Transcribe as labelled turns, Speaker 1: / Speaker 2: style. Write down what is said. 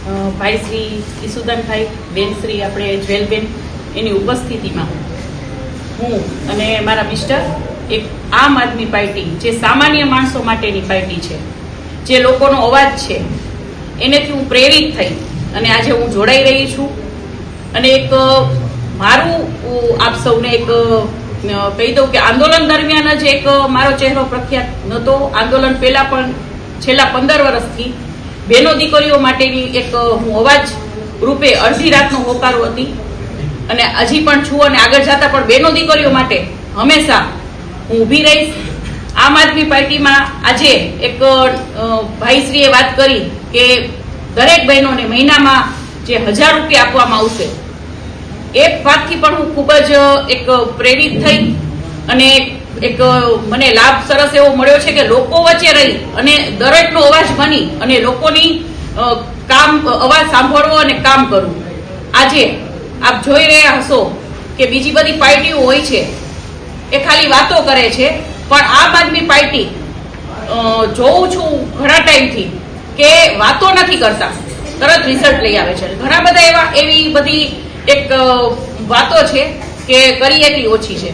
Speaker 1: ભાઈ શ્રી ઈસુદાનભાઈ, બેન શ્રી આપણે જ્વેલબેન, એની ઉપસ્થિતિમાં હું અને મારા મિસ્ટર એક આમ આદમી પાર્ટી, જે સામાન્ય માણસો માટેની પાર્ટી છે, જે લોકોનો અવાજ છે, એનેથી હું પ્રેરિત થઈ અને આજે હું જોડાઈ રહી છું. અને એક મારું આપ સૌને એક કહી દઉં કે આંદોલન દરમિયાન જ એક મારો ચહેરો પ્રખ્યાત નહોતો. આંદોલન પહેલા પણ છેલ્લા 15 વર્ષથી બહેનો દીકરીઓ માટેની એક હું અવાજ રૂપે અડધી રાતનો હોકારો હતી અને હજી પણ છું અને આગળ જતા પણ બહેનો દીકરીઓ માટે હંમેશા હું ઊભી રહીશ. આમ આદમી પાર્ટીમાં આજે એક ભાઈશ્રીએ વાત કરી કે દરેક બહેનોને મહિનામાં જે 1000 રૂપિયા આપવામાં આવશે, એ વાતથી પણ હું ખૂબ જ એક પ્રેરિત થઈ અને એક મને લાભ સરસ એવો મળ્યો છે કે લોકો વચ્ચે રહી અને દરેકનો અવાજ બની અને લોકોની અવાજ સાંભળવો અને કામ કરવું. આજે આપ જોઈ રહ્યા હશો કે બીજી બધી પાર્ટીઓ હોય છે એ ખાલી વાતો કરે છે, પણ આમ આદમી પાર્ટી જોઉં છું ઘણા ટાઈમથી કે વાતો નથી કરતા, તરત રિઝલ્ટ લઈ આવે છે. ઘણા બધા એવી બધી એક વાતો છે કે કરી એટલી ઓછી છે.